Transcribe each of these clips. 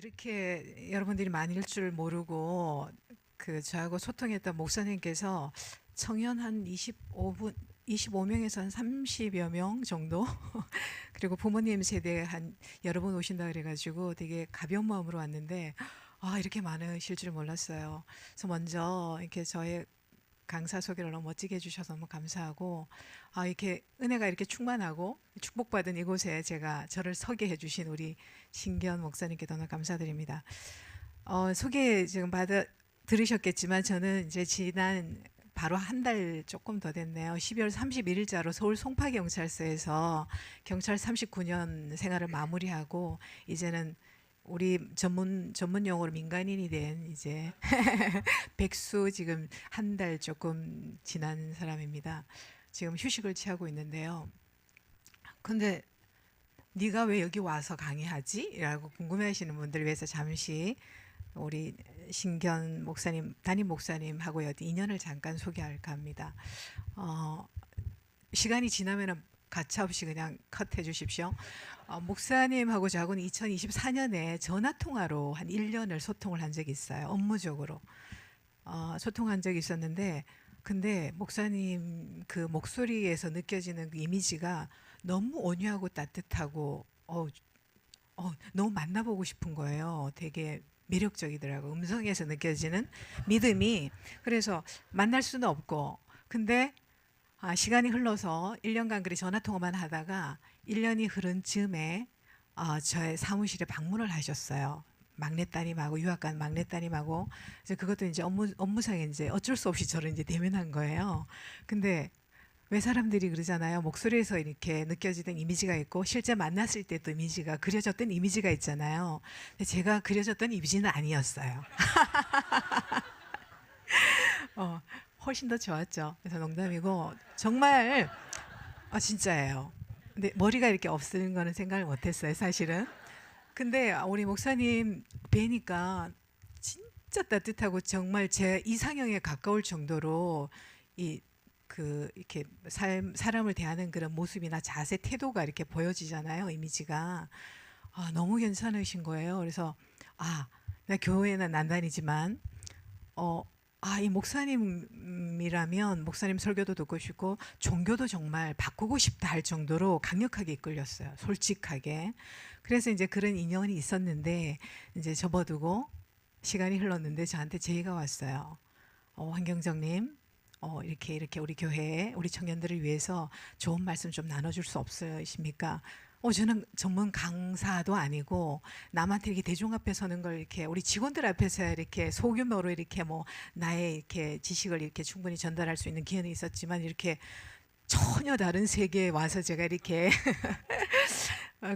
이렇게 여러분들이 많을 줄 모르고 저하고 소통했던 목사님께서 청년 한 25분 25명에서 한 30여 명 정도 그리고 부모님 세대 한 여러 분 오신다 그래가지고 되게 가벼운 마음으로 왔는데 이렇게 많으실 줄 몰랐어요. 그래서 먼저 이렇게 저의 강사 소개를 너무 멋지게 해주셔서 너무 감사하고, 이렇게 은혜가 이렇게 충만하고 축복받은 이곳에 제가 저를 서게 해주신 우리 신기현 목사님께 너무 감사드립니다. 소개 지금 들으셨겠지만 저는 이제 지난 바로 한 달 조금 더 됐네요. 12월 31일자로 서울 송파경찰서에서 경찰 39년 생활을 마무리하고 이제는 우리 전문 용어로 민간인이 된 이제 백수 지금 한 달 조금 지난 사람입니다. 지금 휴식을 취하고 있는데요. 근데 네가 왜 여기 와서 강의하지? 라고 궁금해하시는 분들을 위해서 잠시 우리 신견 목사님, 담임 목사님하고의 인연을 잠깐 소개할까 합니다. 시간이 지나면 가차없이 그냥 컷해 주십시오. 목사님하고 저하고는 2024년에 전화통화로 한 1년을 소통을 한 적이 있어요. 업무적으로. 소통한 적이 있었는데, 근데 목사님 그 목소리에서 느껴지는 그 이미지가 너무 온유하고 따뜻하고, 너무 만나보고 싶은 거예요. 되게 매력적이더라고요. 음성에서 느껴지는 믿음이. 그래서 만날 수는 없고, 근데 시간이 흘러서 1년간 그리 전화통화만 하다가 1년이 흐른 즈음에 저의 사무실에 방문을 하셨어요. 막내따님하고 유학 간 막내따님하고 이제 그것도 이제 업무상에 이제 어쩔 수 없이 저를 이제 대면한 거예요. 근데 왜 사람들이 그러잖아요. 목소리에서 이렇게 느껴지던 이미지가 있고 실제 만났을 때 또 이미지가 그려졌던 이미지가 있잖아요. 근데 제가 그려졌던 이미지는 아니었어요. 훨씬 더 좋았죠. 그래서 농담이고 정말 진짜예요. 근데 머리가 이렇게 없는 거는 생각을 못했어요, 사실은. 근데 우리 목사님 뵈니까 진짜 따뜻하고 정말 제 이상형에 가까울 정도로 이렇게 사람을 대하는 그런 모습이나 자세, 태도가 이렇게 보여지잖아요, 이미지가. 너무 괜찮으신 거예요. 그래서 나 교회는 안 다니지만 이 목사님이라면 목사님 설교도 듣고 싶고 종교도 정말 바꾸고 싶다 할 정도로 강력하게 이끌렸어요. 솔직하게. 그래서 이제 그런 인연이 있었는데 이제 접어두고 시간이 흘렀는데 저한테 제의가 왔어요. 황경정님, 이렇게 우리 교회에 우리 청년들을 위해서 좋은 말씀 좀 나눠줄 수 없으십니까? 저는 전문 강사도 아니고 남한테 이렇게 대중 앞에 서는 걸 이렇게 우리 직원들 앞에서 이렇게 소규모로 이렇게 뭐 나의 이렇게 지식을 이렇게 충분히 전달할 수 있는 기회는 있었지만 이렇게 전혀 다른 세계에 와서 제가 이렇게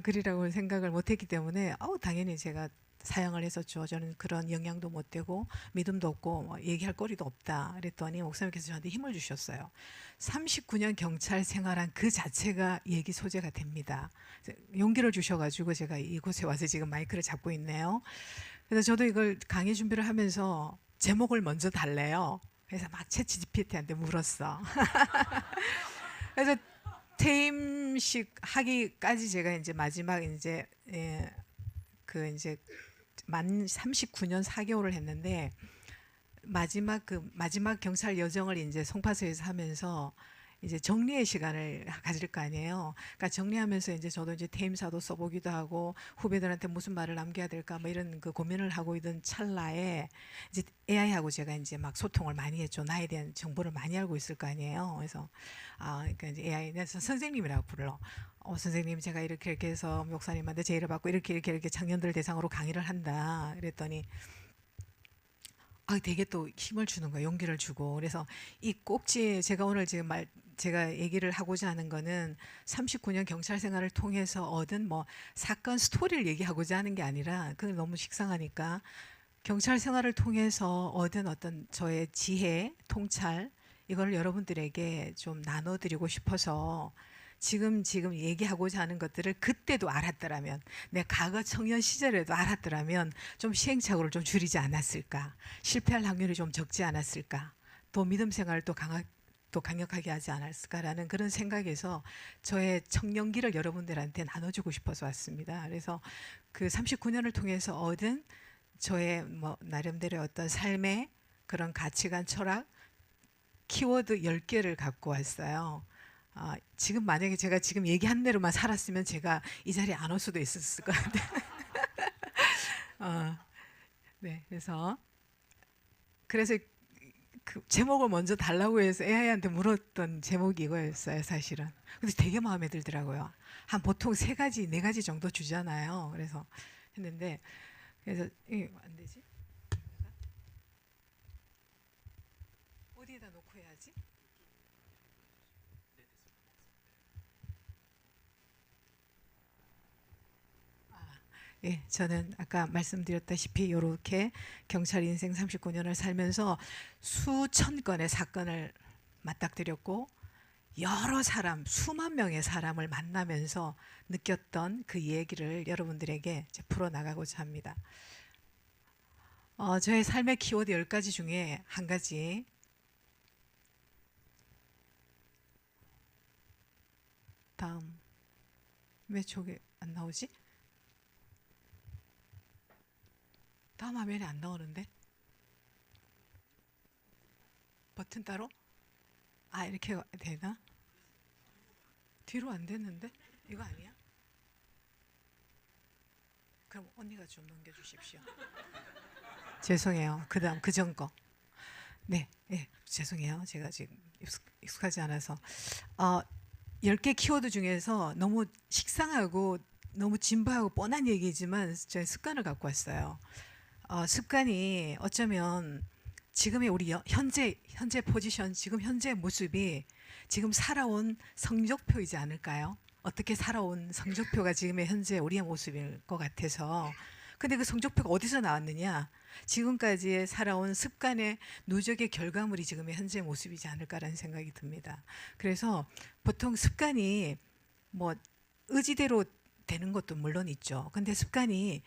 그리라고 생각을 못했기 때문에 당연히 제가 사양을 했었죠. 저는 그런 영향도 못 되고 믿음도 없고 뭐 얘기할 거리도 없다. 그랬더니 목사님께서 저한테 힘을 주셨어요. 39년 경찰 생활한 그 자체가 얘기 소재가 됩니다. 용기를 주셔가지고 제가 이곳에 와서 지금 마이크를 잡고 있네요. 그래서 저도 이걸 강의 준비를 하면서 제목을 먼저 달래요. 그래서 막 챗GPT한테 물었어. 그래서 퇴임식 하기까지 제가 이제 마지막 이제 이제 만 39년 4개월을 했는데 마지막 경찰 여정을 이제 송파서에서 하면서 이제 정리의 시간을 가질 거 아니에요. 그러니까 정리하면서 이제 저도 이제 퇴임사도 써보기도 하고 후배들한테 무슨 말을 남겨야 될까 뭐 이런 그 고민을 하고 있던 찰나에 이제 AI하고 제가 이제 막 소통을 많이 했죠. 나에 대한 정보를 많이 알고 있을 거 아니에요. 그래서 그러니까 이제 AI 내서 선생님이라고 불러. 선생님 제가 이렇게 해서 목사님한테 제의를 받고 이렇게 청년들 대상으로 강의를 한다. 그랬더니 되게 또 힘을 주는 거예요. 용기를 주고. 그래서 이 꼭지 제가 오늘 지금 제가 얘기를 하고자 하는 거는 39년 경찰 생활을 통해서 얻은 뭐 사건 스토리를 얘기하고자 하는 게 아니라 그건 너무 식상하니까 경찰 생활을 통해서 얻은 어떤 저의 지혜, 통찰 이걸 여러분들에게 좀 나눠드리고 싶어서 지금 얘기하고자 하는 것들을 그때도 알았더라면 내 과거 청년 시절에도 알았더라면 좀 시행착오를 좀 줄이지 않았을까, 실패할 확률이 좀 적지 않았을까, 또 믿음 생활을 또 또 강력하게 하지 않았을까라는 그런 생각에서 저의 청년기를 여러분들한테 나눠주고 싶어서 왔습니다. 그래서 그 39년을 통해서 얻은 저의 뭐 나름대로 어떤 삶의 그런 가치관, 철학, 키워드 10개를 갖고 왔어요. 지금 만약에 제가 지금 얘기한 대로만 살았으면 제가 이 자리에 안 올 수도 있었을 것 같아요. 네, 그래서 그 제목을 먼저 달라고 해서 AI한테 물었던 제목이 이거였어요, 사실은. 근데 되게 마음에 들더라고요. 한 보통 3가지, 4가지 정도 주잖아요. 그래서 했는데, 그래서 이게 안 되지? 어디에다 놓고 해야지? 예, 저는 아까 말씀드렸다시피 이렇게 경찰 인생 39년을 살면서 수천 건의 사건을 맞닥뜨렸고 여러 사람, 수만 명의 사람을 만나면서 느꼈던 그 얘기를 여러분들에게 이제 풀어나가고자 합니다. 저의 삶의 키워드 10가지 중에 한 가지, 다음, 왜 저게 안 나오지? 다음 화면에 안 나오는데? 버튼 따로? 이렇게 되나? 뒤로 안 됐는데? 이거 아니야? 그럼 언니가 좀 넘겨주십시오. 죄송해요. 그 다음 그전 거. 네, 네, 죄송해요. 제가 지금 익숙하지 않아서. 10개 키워드 중에서 너무 식상하고 너무 진부하고 뻔한 얘기지만 저희 습관을 갖고 왔어요. 습관이 어쩌면 지금의 우리 현재 포지션, 지금 현재 모습이 지금 살아온 성적표이지 않을까요? 어떻게 살아온 성적표가 지금의 현재 우리의 모습일 것 같아서. 근데 그 성적표가 어디서 나왔느냐? 지금까지의 살아온 습관의 누적의 결과물이 지금의 현재 모습이지 않을까라는 생각이 듭니다. 그래서 보통 습관이 뭐 의지대로 되는 것도 물론 있죠. 근데 습관이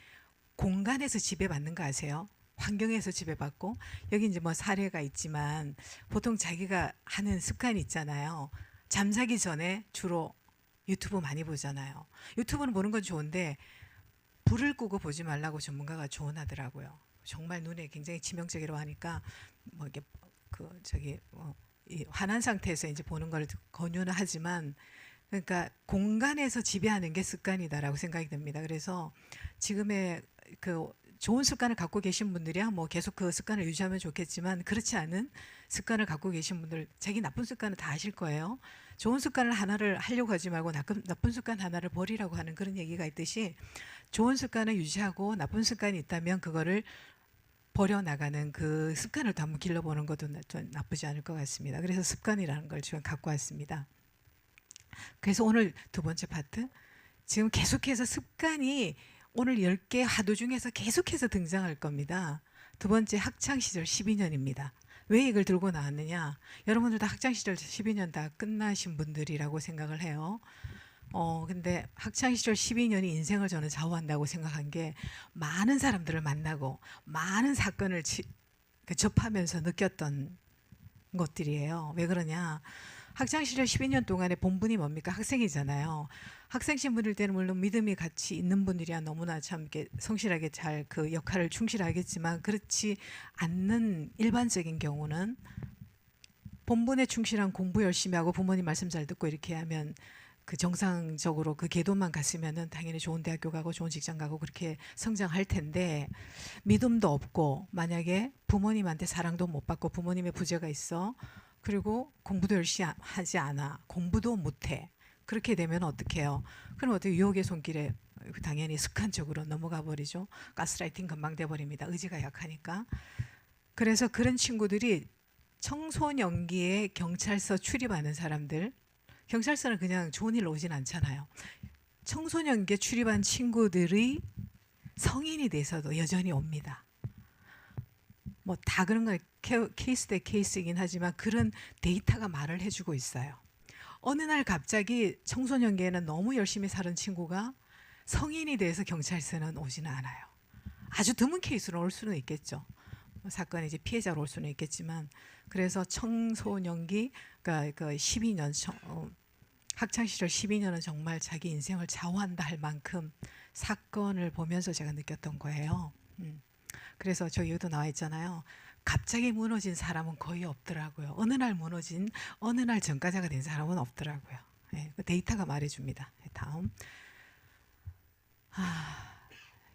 공간에서 지배받는 거 아세요? 환경에서 지배받고, 여기 이제 뭐 사례가 있지만 보통 자기가 하는 습관이 있잖아요. 잠자기 전에 주로 유튜브 많이 보잖아요. 유튜브는 보는 건 좋은데 불을 끄고 보지 말라고 전문가가 조언하더라고요. 정말 눈에 굉장히 치명적이라고 하니까 뭐 이게 이 환한 상태에서 이제 보는 걸 권유는 하지만, 그러니까 공간에서 지배하는 게 습관이다라고 생각이 듭니다. 그래서 지금의 그 좋은 습관을 갖고 계신 분들이야 뭐 계속 그 습관을 유지하면 좋겠지만, 그렇지 않은 습관을 갖고 계신 분들, 자기 나쁜 습관은 다 아실 거예요. 좋은 습관을 하나를 하려고 하지 말고 나쁜 습관 하나를 버리라고 하는 그런 얘기가 있듯이, 좋은 습관을 유지하고 나쁜 습관이 있다면 그거를 버려나가는 그 습관을 또 한번 길러보는 것도 나쁘지 않을 것 같습니다. 그래서 습관이라는 걸 지금 갖고 왔습니다. 그래서 오늘 두 번째 파트, 지금 계속해서 습관이 오늘 10개 화두 중에서 계속해서 등장할 겁니다. 두 번째, 학창시절 12년입니다. 왜 이걸 들고 나왔느냐? 여러분들도 학창시절 12년 다 끝나신 분들이라고 생각을 해요. 근데 학창시절 12년이 인생을 저는 좌우한다고 생각한 게, 많은 사람들을 만나고 많은 사건을 접하면서 느꼈던 것들이에요. 왜 그러냐? 학창시절 12년 동안의 본분이 뭡니까? 학생이잖아요. 학생 신분일 때는 물론 믿음이 같이 있는 분들이야 너무나 참 이렇게 성실하게 잘 그 역할을 충실하겠지만, 그렇지 않는 일반적인 경우는 본분에 충실한 공부 열심히 하고 부모님 말씀 잘 듣고 이렇게 하면, 그 정상적으로 그 궤도만 갔으면은 당연히 좋은 대학교 가고 좋은 직장 가고 그렇게 성장할 텐데, 믿음도 없고 만약에 부모님한테 사랑도 못 받고 부모님의 부재가 있어, 그리고 공부도 열심히 하지 않아, 공부도 못해, 그렇게 되면 어떻게 해요? 그럼 어떻게 유혹의 손길에 당연히 습관적으로 넘어가 버리죠. 가스라이팅 금방 돼버립니다. 의지가 약하니까. 그래서 그런 친구들이 청소년기에 경찰서 출입하는 사람들, 경찰서는 그냥 좋은 일로 오진 않잖아요. 청소년기에 출입한 친구들이 성인이 돼서도 여전히 옵니다. 뭐 다 그런 건 케이스 대 케이스이긴 하지만 그런 데이터가 말을 해주고 있어요. 어느 날 갑자기 청소년기에는 너무 열심히 살은 친구가 성인이 돼서 경찰서는 오지는 않아요. 아주 드문 케이스로 올 수는 있겠죠. 사건의 이제 피해자로 올 수는 있겠지만, 그래서 청소년기, 그러니까 그 12년 학창 시절 12년은 정말 자기 인생을 좌우한다 할 만큼 사건을 보면서 제가 느꼈던 거예요. 그래서 저 여기도 나와 있잖아요. 갑자기 무너진 사람은 거의 없더라고요. 어느 날 무너진, 어느 날 전과자가 된 사람은 없더라고요. 네, 그 데이터가 말해줍니다. 다음.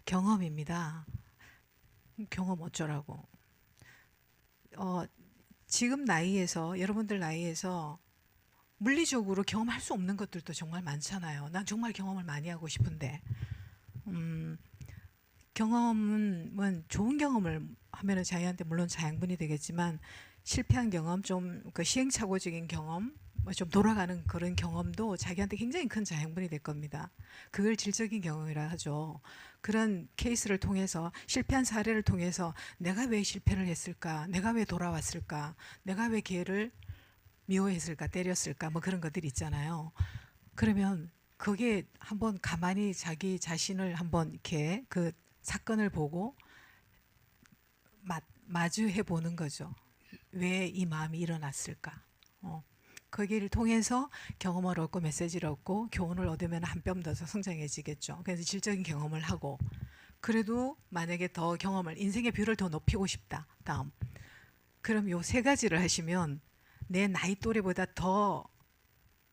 경험입니다. 경험 어쩌라고. 지금 나이에서, 여러분들 나이에서 물리적으로 경험할 수 없는 것들도 정말 많잖아요. 난 정말 경험을 많이 하고 싶은데, 경험은 좋은 경험을 하면은 자기한테 물론 자양분이 되겠지만, 실패한 경험, 좀 그 시행착오적인 경험, 좀 돌아가는 그런 경험도 자기한테 굉장히 큰 자양분이 될 겁니다. 그걸 질적인 경험이라 하죠. 그런 케이스를 통해서, 실패한 사례를 통해서 내가 왜 실패를 했을까, 내가 왜 돌아왔을까, 내가 왜 걔를 미워했을까, 때렸을까, 뭐 그런 것들이 있잖아요. 그러면 그게 한번 가만히 자기 자신을 한번 이렇게 그 사건을 보고 마주해 보는 거죠. 왜 이 마음이 일어났을까? 거기를 통해서 경험을 얻고 메시지를 얻고 교훈을 얻으면 한 뼘 더 성장해지겠죠. 그래서 질적인 경험을 하고, 그래도 만약에 더 경험을, 인생의 뷰를 더 높이고 싶다. 다음. 그럼 요 세 가지를 하시면 내 나이 또래보다 더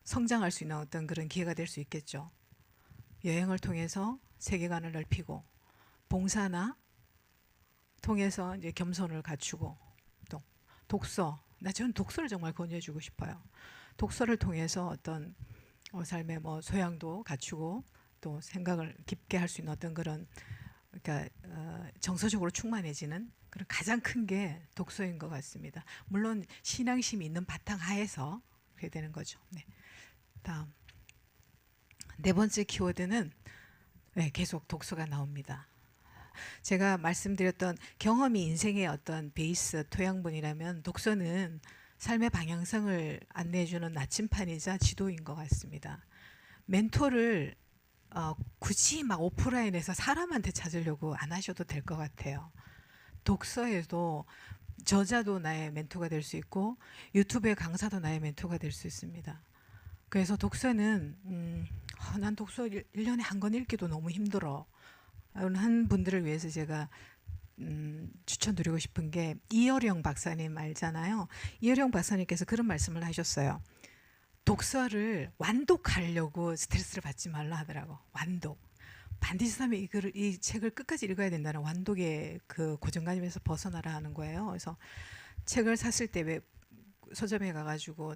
성장할 수 있는 어떤 그런 기회가 될 수 있겠죠. 여행을 통해서 세계관을 넓히고, 봉사나 통해서 이제 겸손을 갖추고, 또 독서. 저는 독서를 정말 권유해주고 싶어요. 독서를 통해서 어떤 삶의 뭐 소양도 갖추고, 또 생각을 깊게 할 수 있는 어떤 그런, 그러니까 정서적으로 충만해지는 그런 가장 큰 게 독서인 것 같습니다. 물론 신앙심이 있는 바탕 하에서 그렇게 되는 거죠. 네. 다음. 네 번째 키워드는 계속 독서가 나옵니다. 제가 말씀드렸던 경험이 인생의 어떤 베이스 토양분이라면, 독서는 삶의 방향성을 안내해주는 나침판이자 지도인 것 같습니다. 멘토를 굳이 막 오프라인에서 사람한테 찾으려고 안 하셔도 될 것 같아요. 독서에도 저자도 나의 멘토가 될 수 있고, 유튜브의 강사도 나의 멘토가 될 수 있습니다. 그래서 독서는 난 독서 1년에 한 권 읽기도 너무 힘들어 한 분들을 위해서 제가 추천드리고 싶은 게, 이어령 박사님 알잖아요. 이어령 박사님께서 그런 말씀을 하셨어요. 독서를 완독하려고 스트레스를 받지 말라 하더라고. 완독. 반드시 사람이 이 책을 끝까지 읽어야 된다는 완독의 그 고정관념에서 벗어나라 하는 거예요. 그래서 책을 샀을 때 왜 서점에 가가지고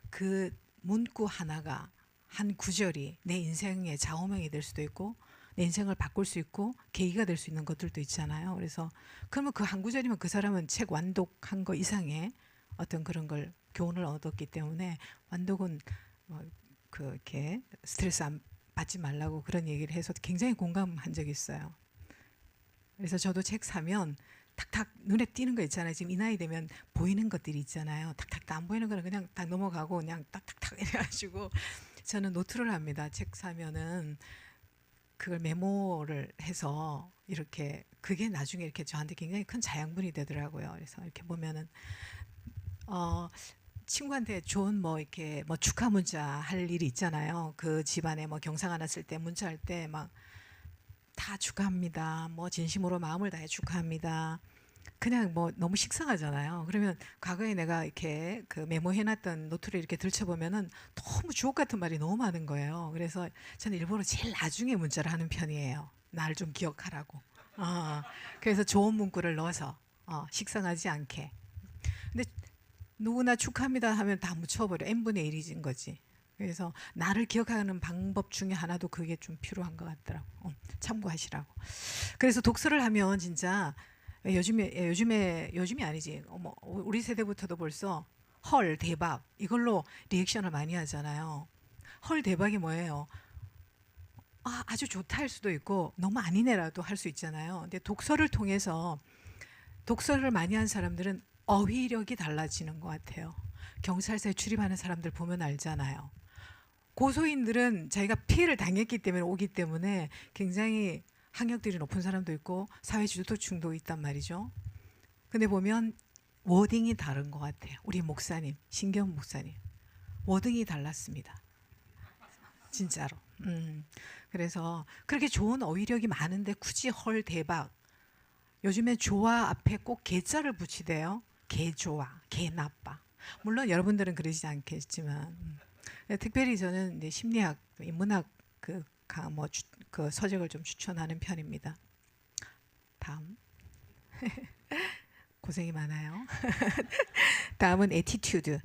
그 문구 하나가, 한 구절이 내 인생의 좌우명이 될 수도 있고, 내 인생을 바꿀 수 있고 계기가 될 수 있는 것들도 있잖아요. 그래서 그러면 그 한 구절이면 그 사람은 책 완독한 거 이상의 어떤 그런 걸 교훈을 얻었기 때문에, 완독은 그렇게 스트레스 안 받지 말라고 그런 얘기를 해서 굉장히 공감한 적이 있어요. 그래서 저도 책 사면 탁탁 눈에 띄는 거 있잖아요. 지금 이 나이 되면 보이는 것들이 있잖아요. 탁탁 안 보이는 거는 그냥 딱 넘어가고 그냥 딱딱딱 해가지고 저는 노트를 합니다. 책 사면은 그걸 메모를 해서 이렇게, 그게 나중에 이렇게 저한테 굉장히 큰 자양분이 되더라고요. 그래서 이렇게 보면은 친구한테 좋은 뭐 이렇게 뭐 축하 문자 할 일이 있잖아요. 그 집안에 뭐 경사가 났을 때 문자할 때 막 다 축하합니다. 뭐 진심으로 마음을 다해 축하합니다. 그냥 뭐 너무 식상하잖아요. 그러면 과거에 내가 이렇게 그 메모해놨던 노트를 이렇게 들춰보면은 너무 주옥 같은 말이 너무 많은 거예요. 그래서 저는 일부러 제일 나중에 문자를 하는 편이에요. 날 좀 기억하라고. 그래서 좋은 문구를 넣어서 식상하지 않게. 근데 누구나 축하합니다 하면 다 묻혀버려. n분의 1이진 거지. 그래서 나를 기억하는 방법 중에 하나도 그게 좀 필요한 것 같더라고. 참고하시라고. 그래서 독서를 하면 진짜 요즘이 아니지. 우리 세대부터도 벌써 헐 대박 이걸로 리액션을 많이 하잖아요. 헐 대박이 뭐예요? 아주 좋다 할 수도 있고 너무 아니네라도 할 수 있잖아요. 근데 독서를 통해서, 독서를 많이 한 사람들은 어휘력이 달라지는 것 같아요. 경찰서에 출입하는 사람들 보면 알잖아요. 고소인들은 자기가 피해를 당했기 때문에 오기 때문에 굉장히 학력들이 높은 사람도 있고 사회 지도층도 있단 말이죠. 근데 보면 워딩이 다른 것 같아요. 우리 목사님, 신경 목사님 워딩이 달랐습니다. 진짜로. 그래서 그렇게 좋은 어휘력이 많은데 굳이 헐 대박. 요즘에 조화 앞에 꼭 개자를 붙이대요. 개 좋아, 개 나빠. 물론 여러분들은 그러지 않겠지만, 특별히 저는 이제 심리학, 인문학 그 서적을 좀 추천하는 편입니다. 다음. 고생이 많아요. 다음은 에티튜드.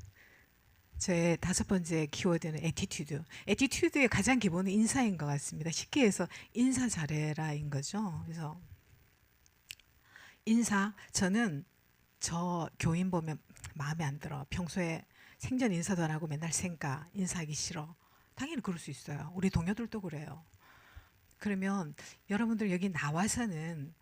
제 다섯 번째 키워드는 에티튜드. 에티튜드의 가장 기본은 인사인 것 같습니다. 쉽게 해서 인사 잘해라인 거죠. 그래서 인사, 저는 저 교인 보면 마음에 안 들어. 평소에 생전 인사도 안 하고 맨날 생까 인사하기 싫어. 당연히 그럴 수 있어요. 우리 동료들도 그래요. 그러면 여러분들 여기 나와서는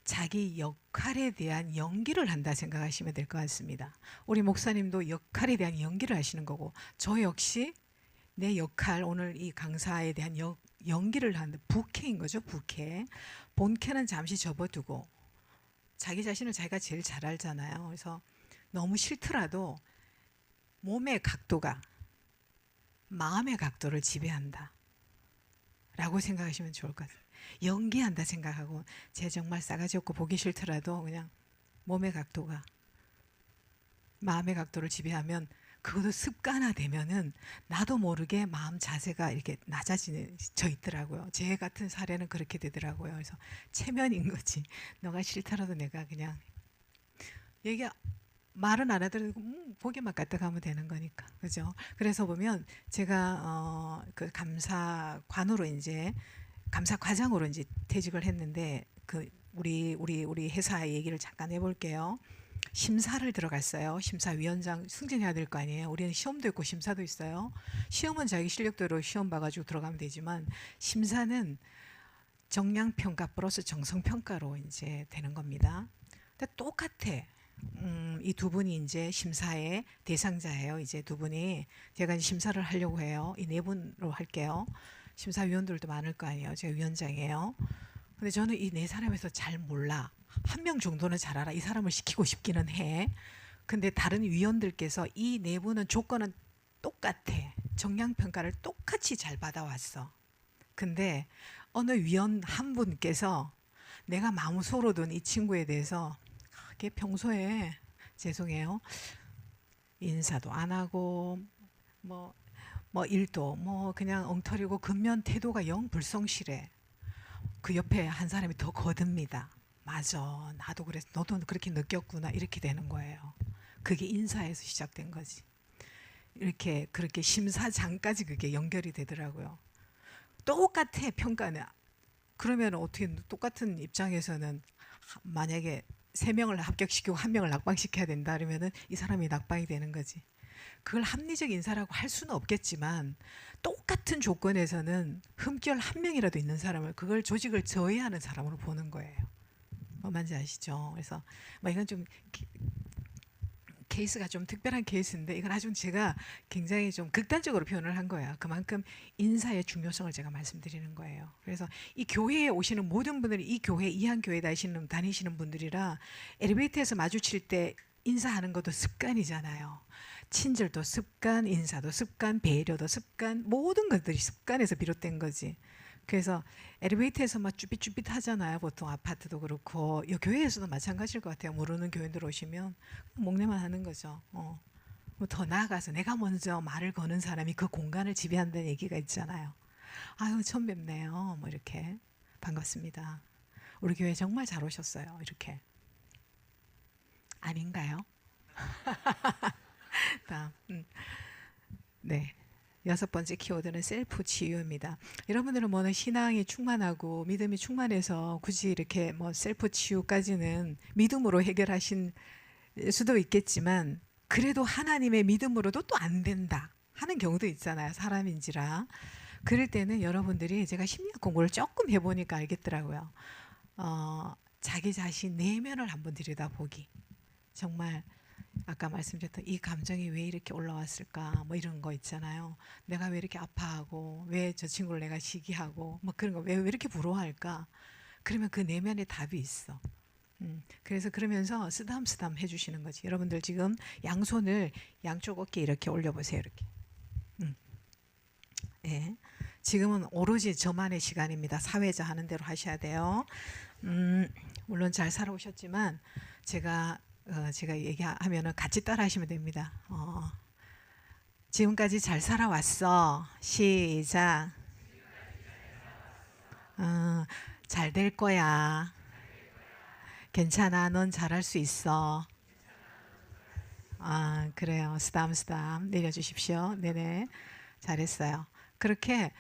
자기 역할에 대한 연기를 한다 생각하시면 될 것 같습니다. 우리 목사님도 역할에 대한 연기를 하시는 거고, 저 역시 내 역할, 오늘 이 강사에 대한 연기를 하는 부캐인 거죠. 부캐. 본캐는 잠시 접어두고 자기 자신을 자기가 제일 잘 알잖아요. 그래서 너무 싫더라도 몸의 각도가 마음의 각도를 지배한다 라고 생각하시면 좋을 것 같아요. 연기한다 생각하고 쟤 정말 싸가지 없고 보기 싫더라도 그냥 몸의 각도가 마음의 각도를 지배하면, 그것도 습관화되면은 나도 모르게 마음 자세가 이렇게 낮아져 있더라고요. 제 같은 사례는 그렇게 되더라고요. 그래서 체면인 거지. 너가 싫더라도 내가 그냥 얘기 말은 안 하더라도 보기만 갖다 가면 되는 거니까, 그죠? 그래서 보면 제가 그 감사관으로 이제 감사과장으로 이제 퇴직을 했는데, 그 우리 회사 얘기를 잠깐 해볼게요. 심사를 들어갔어요. 심사위원장 승진해야 될 거 아니에요. 우리는 시험도 있고 심사도 있어요. 시험은 자기 실력대로 시험 봐가지고 들어가면 되지만, 심사는 정량평가 플러스 정성평가로 이제 되는 겁니다. 근데 똑같아. 이 두 분이 이제 심사의 대상자예요. 이제 두 분이 제가 이제 심사를 하려고 해요. 이 네 분으로 할게요. 심사위원들도 많을 거 아니에요. 제가 위원장이에요. 근데 저는 이 네 사람에서 잘 몰라. 한 명 정도는 잘 알아. 이 사람을 시키고 싶기는 해. 근데 다른 위원들께서 이 네 분은 조건은 똑같아. 정량평가를 똑같이 잘 받아왔어. 근데 어느 위원 한 분께서 내가 마음속으로 둔 이 친구에 대해서 걔 평소에 죄송해요. 인사도 안 하고 뭐 일도 뭐 그냥 엉터리고 근면 태도가 영 불성실해. 그 옆에 한 사람이 더 거듭니다. 맞아. 나도 그래서 너도 그렇게 느꼈구나. 이렇게 되는 거예요. 그게 인사에서 시작된 거지. 이렇게 그렇게 심사장까지 그게 연결이 되더라고요. 똑같아 평가는. 그러면 어떻게 똑같은 입장에서는 만약에 세 명을 합격시키고 한 명을 낙방시켜야 된다 그러면은 이 사람이 낙방이 되는 거지. 그걸 합리적 인사라고 할 수는 없겠지만, 똑같은 조건에서는 흠결 한 명이라도 있는 사람을, 그걸 조직을 저해하는 사람으로 보는 거예요. 뭐 뭔지 아시죠? 그래서 이건 좀 케이스가 좀 특별한 케이스인데, 이건 아주 제가 굉장히 좀 극단적으로 표현을 한 거예요. 그만큼 인사의 중요성을 제가 말씀드리는 거예요. 그래서 이 교회에 오시는 모든 분들이 이 교회, 이한교회 다니시는 분들이라 엘리베이터에서 마주칠 때 인사하는 것도 습관이잖아요. 친절도 습관, 인사도 습관, 배려도 습관, 모든 것들이 습관에서 비롯된 거지. 그래서 엘리베이터에서 막 쭈삣쭈삣 하잖아요. 보통 아파트도 그렇고 교회에서도 마찬가지일 것 같아요. 모르는 교인들 오시면 목례만 하는 거죠. 더 나아가서 내가 먼저 말을 거는 사람이 그 공간을 지배한다는 얘기가 있잖아요. 아유 처음 뵙네요. 뭐 이렇게 반갑습니다. 우리 교회 정말 잘 오셨어요. 이렇게 아닌가요? 다음. 네. 여섯 번째 키워드는 셀프 치유입니다. 여러분들은 뭐는 신앙이 충만하고 믿음이 충만해서 굳이 이렇게 뭐 셀프 치유까지는 믿음으로 해결하신 수도 있겠지만, 그래도 하나님의 믿음으로도 또 안 된다 하는 경우도 있잖아요. 사람인지라. 그럴 때는 여러분들이, 제가 심리학 공부를 조금 해보니까 알겠더라고요. 자기 자신 내면을 한번 들여다보기. 정말 아까 말씀드렸던 이 감정이 왜 이렇게 올라왔을까, 뭐 이런 거 있잖아요. 내가 왜 이렇게 아파하고, 왜 저 친구를 내가 시기하고, 뭐 그런 거 왜 이렇게 부러워할까. 그러면 그 내면에 답이 있어. 그래서 그러면서 쓰담쓰담 해주시는 거지. 여러분들 지금 양손을 양쪽 어깨에 이렇게 올려보세요. 이렇게. 음, 예. 지금은 오로지 저만의 시간입니다. 사회자 하는 대로 하셔야 돼요. 물론 잘 살아오셨지만 제가 얘기하면은 같이 따라하시면 됩니다. 지금까지 잘 살아왔어. 시작. 잘 될 거야. 괜찮아. 넌 잘할 수 있어. 그래요. 쓰담쓰담 내려주십시오. 네네. 잘했어요. 그렇게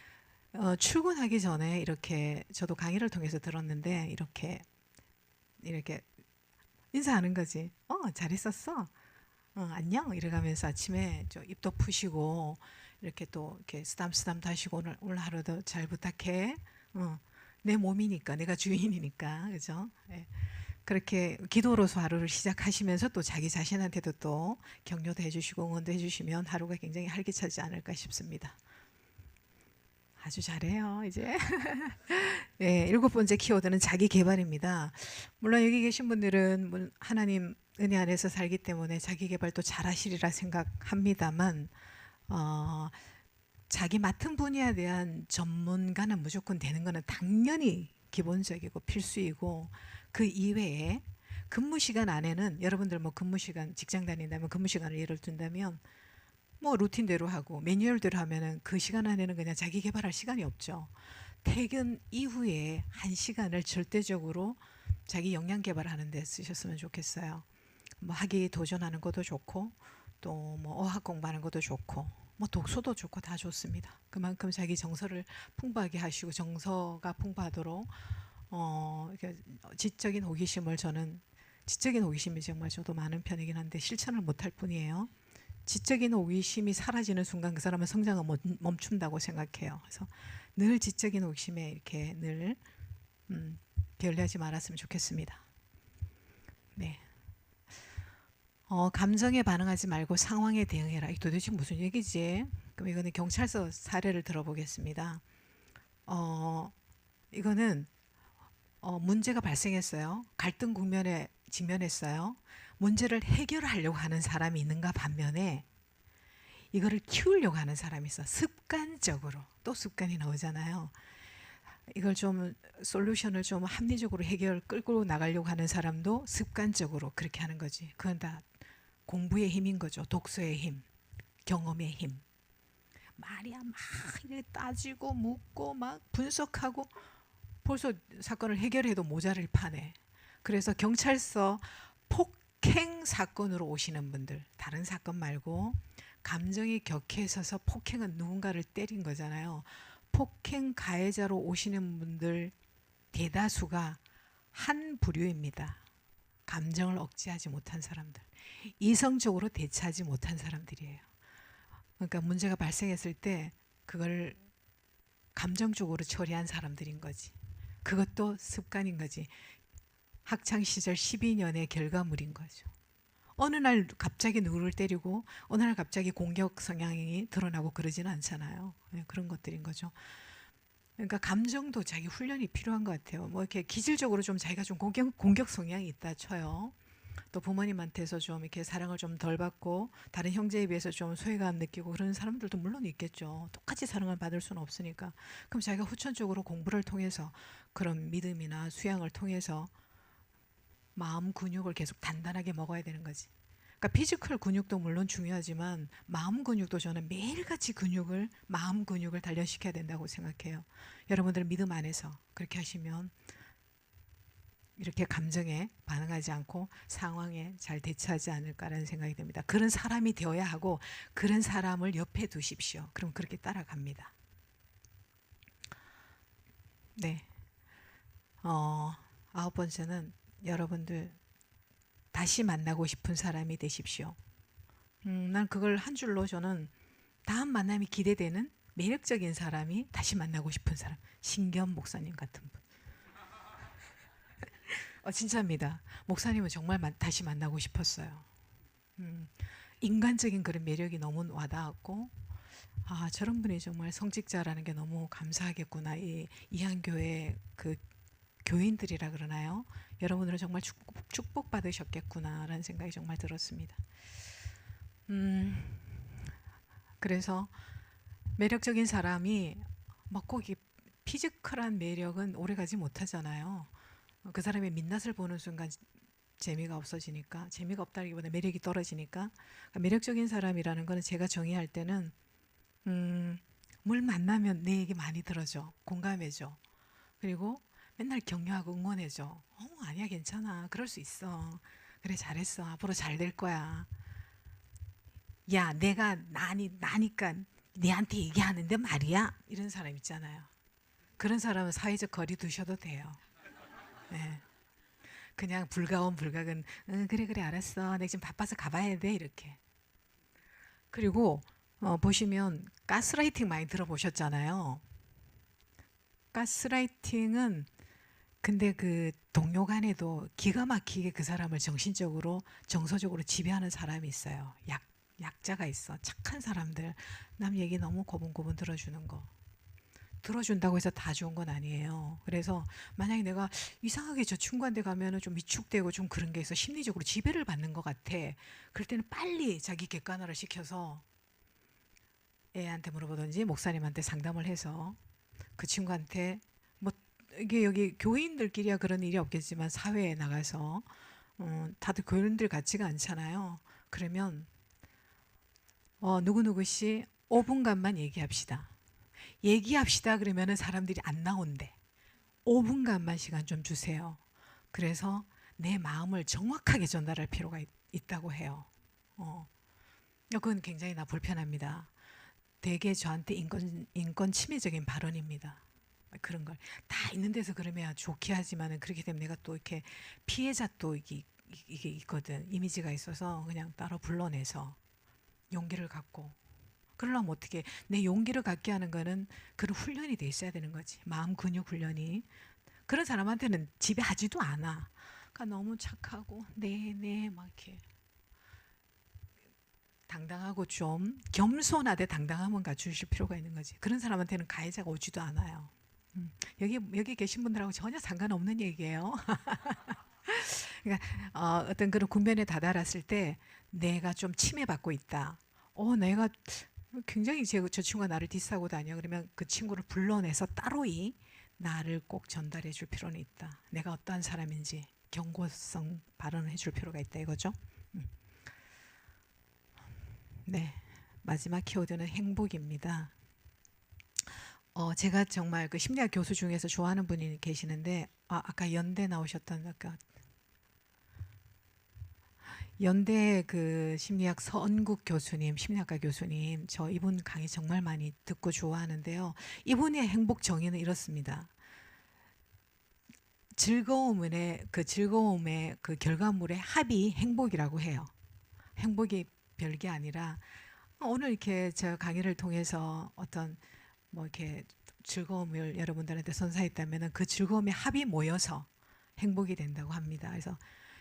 출근하기 전에 이렇게 저도 강의를 통해서 들었는데 이렇게 인사하는 거지. 잘했었어. 안녕 이래가면서 아침에 입도 푸시고 이렇게 또 이렇게 쓰담쓰담 하시고 오늘 하루도 잘 부탁해. 내 몸이니까 내가 주인이니까 그죠? 예. 그렇게 기도로서 하루를 시작하시면서 또 자기 자신한테도 또 격려도 해주시고 응원도 해주시면 하루가 굉장히 활기차지 않을까 싶습니다. 아주 잘해요 이제. 네, 7번째 키워드는 자기 개발입니다. 물론 여기 계신 분들은 하나님 은혜 안에서 살기 때문에 자기 개발도 잘하시리라 생각합니다만 자기 맡은 분야에 대한 전문가는 무조건 되는 것은 당연히 기본적이고 필수이고 그 이외에 근무 시간 안에는 여러분들 뭐 근무 시간 직장 다닌다면 근무 시간을 예를 든다면 뭐 루틴대로 하고 매뉴얼대로 하면은 그 시간 안에는 그냥 자기 개발할 시간이 없죠. 퇴근 이후에 1시간을 절대적으로 자기 역량 개발하는 데 쓰셨으면 좋겠어요. 뭐 학위 도전하는 것도 좋고 또 뭐 어학 공부하는 것도 좋고 뭐 독서도 좋고 다 좋습니다. 그만큼 자기 정서를 풍부하게 하시고 정서가 풍부하도록 이렇게 지적인 호기심을 지적인 호기심이 정말 저도 많은 편이긴 한데 실천을 못할 뿐이에요. 지적인 호기심이 사라지는 순간 그 사람은 성장을 멈춘다고 생각해요. 그래서 늘 지적인 호기심에 이렇게 늘 게을리하지 말았으면 좋겠습니다. 네. 감정에 반응하지 말고 상황에 대응해라. 이 도대체 무슨 얘기지? 그럼 이거는 경찰서 사례를 들어보겠습니다. 이거는 문제가 발생했어요. 갈등 국면에 직면했어요. 문제를 해결하려고 하는 사람이 있는가 반면에 이거를 키우려고 하는 사람이 있어. 습관적으로. 또 습관이 나오잖아요. 이걸 좀 솔루션을 좀 합리적으로 끌고 나가려고 하는 사람도 습관적으로 그렇게 하는 거지. 그건 다 공부의 힘인 거죠. 독서의 힘, 경험의 힘. 말이야 막 이렇게 따지고 묻고 막 분석하고 벌써 사건을 해결해도 모자를 파네. 그래서 경찰서 폭행 사건으로 오시는 분들, 다른 사건 말고 감정이 격해서서 폭행은 누군가를 때린 거잖아요. 폭행 가해자로 오시는 분들 대다수가 한 부류입니다. 감정을 억제하지 못한 사람들, 이성적으로 대처하지 못한 사람들이에요. 그러니까 문제가 발생했을 때 그걸 감정적으로 처리한 사람들인 거지. 그것도 습관인 거지. 학창시절 12년의 결과물인 거죠. 어느 날 갑자기 누구를 때리고 어느 날 갑자기 공격 성향이 드러나고 그러지는 않잖아요. 그런 것들인 거죠. 그러니까 감정도 자기 훈련이 필요한 것 같아요. 뭐 이렇게 기질적으로 좀 자기가 좀 공격 성향이 있다 쳐요. 또 부모님한테서 좀 이렇게 사랑을 좀 덜 받고 다른 형제에 비해서 좀 소외감 느끼고 그런 사람들도 물론 있겠죠. 똑같이 사랑을 받을 수는 없으니까. 그럼 자기가 후천적으로 공부를 통해서 그런 믿음이나 수양을 통해서 마음 근육을 계속 단단하게 먹어야 되는 거지. 그러니까 피지컬 근육도 물론 중요하지만 마음 근육도 저는 매일같이 마음 근육을 단련시켜야 된다고 생각해요. 여러분들 믿음 안에서 그렇게 하시면 이렇게 감정에 반응하지 않고 상황에 잘 대처하지 않을까라는 생각이 듭니다. 그런 사람이 되어야 하고 그런 사람을 옆에 두십시오. 그럼 그렇게 따라갑니다. 네. 9번째는 여러분들 다시 만나고 싶은 사람이 되십시오. 난 그걸 한 줄로 저는 다음 만남이 기대되는 매력적인 사람이 다시 만나고 싶은 사람. 신겸 목사님 같은 분. 진짜입니다. 목사님은 정말 다시 만나고 싶었어요. 인간적인 그런 매력이 너무 와닿았고 저런 분이 정말 성직자라는 게 너무 감사하겠구나. 이 이한교회 그 교인들이라 그러나요? 여러분들은 정말 축복받으셨겠구나라는 생각이 정말 들었습니다. 그래서 매력적인 사람이 막 꼭 이 피지컬한 매력은 오래가지 못하잖아요. 그 사람의 민낯을 보는 순간 재미가 없어지니까, 재미가 없다기보다 매력이 떨어지니까. 그러니까 매력적인 사람이라는 거는 제가 정의할 때는 뭘 만나면 내 얘기 많이 들어줘, 공감해줘, 그리고 맨날 격려하고 응원해줘. 아니야, 괜찮아, 그럴 수 있어, 그래, 잘했어, 앞으로 잘 될 거야, 야, 내가 나니까 내한테 얘기하는데 말이야, 이런 사람 있잖아요. 그런 사람은 사회적 거리 두셔도 돼요. 네. 그냥 불가온 불가근, 그래 그래 알았어, 내가 지금 바빠서 가봐야 돼, 이렇게. 그리고 보시면 가스라이팅 많이 들어보셨잖아요. 가스라이팅은 근데 그 동료 간에도 기가 막히게 그 사람을 정신적으로 정서적으로 지배하는 사람이 있어요. 약자가 있어. 착한 사람들, 남 얘기 너무 고분고분 들어주는 거. 들어준다고 해서 다 좋은 건 아니에요. 그래서 만약에 내가 이상하게 저 친구한테 가면은 좀 위축되고 좀 그런 게 있어, 심리적으로 지배를 받는 것 같아, 그럴 때는 빨리 자기 객관화를 시켜서 애한테 물어보든지 목사님한테 상담을 해서 그 친구한테, 뭐 이게 여기 교인들끼리야 그런 일이 없겠지만 사회에 나가서 다들 교인들 같지가 않잖아요. 그러면 누구누구 씨 5분간만 얘기합시다 그러면은 사람들이 안 나온대. 5분간만 시간 좀 주세요. 그래서 내 마음을 정확하게 전달할 필요가 있다고 해요. 그건 굉장히 나 불편합니다. 되게 저한테 인권 침해적인 발언입니다. 그런 걸 다 있는 데서 그러면 좋게 하지만은, 그렇게 되면 내가 또 이렇게 피해자 또 이게 있거든, 이미지가 있어서 그냥 따로 불러내서 용기를 갖고. 그러려면 어떻게, 내 용기를 갖게 하는 거는 그런 훈련이 돼 있어야 되는 거지, 마음 근육 훈련이. 그런 사람한테는 지배하지도 않아. 그러니까 너무 착하고 네네 막 이렇게 당당하고 좀 겸손하되 당당함은 갖추실 필요가 있는 거지. 그런 사람한테는 가해자가 오지도 않아요. 여기 계신 분들하고 전혀 상관없는 얘기예요. 그러니까 어떤 그런 군변에 다다랐을 때 내가 좀 침해받고 있다. 내가 굉장히 저 친구가 나를 디스하고 다녀. 그러면 그 친구를 불러내서 따로이 나를 꼭 전달해 줄 필요는 있다. 내가 어떠한 사람인지 경고성 발언을 해줄 필요가 있다, 이거죠. 네, 마지막 키워드는 행복입니다. 제가 정말 그 심리학 교수 중에서 좋아하는 분이 계시는데, 아까 연대 나오셨던, 아까 연대 그 심리학 서은국 교수님, 심리학과 교수님, 저 이분 강의 정말 많이 듣고 좋아하는데요. 이분의 행복 정의는 이렇습니다. 즐거움의 그 결과물의 합이 행복이라고 해요. 행복이 별게 아니라, 오늘 이렇게 저 강의를 통해서 어떤 뭐 이렇게 즐거움을 여러분들한테 선사했다면 그 즐거움의 합이 모여서 행복이 된다고 합니다. 그래서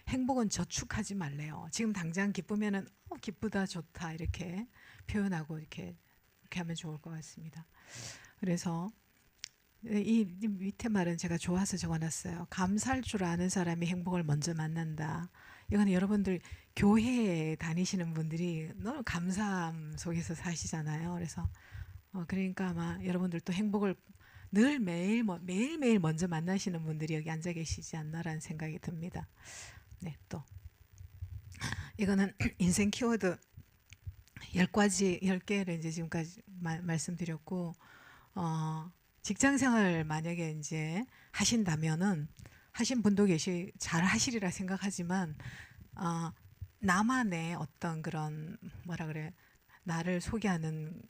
행복은 저축하지 말래요. 지금 당장 기쁘면은 기쁘다, 좋다, 이렇게 표현하고 이렇게 하면 좋을 것 같습니다. 그래서 이 밑에 말은 제가 좋아서 적어놨어요. 감사할 줄 아는 사람이 행복을 먼저 만난다. 이거는 여러분들 교회에 다니시는 분들이 너무 감사함 속에서 사시잖아요. 그래서 그러니까 아마 여러분들도 행복을 늘 매일매일 먼저 만나시는 분들이 여기 앉아 계시지 않나라는 생각이 듭니다. 네, 또 이거는 인생 키워드 10개를 이제 지금까지 말씀드렸고, 직장생활 만약에 이제 하신다면은, 하신 분도 잘 하시리라 생각하지만, 나만의 어떤 그런 뭐라 그래, 나를 소개하는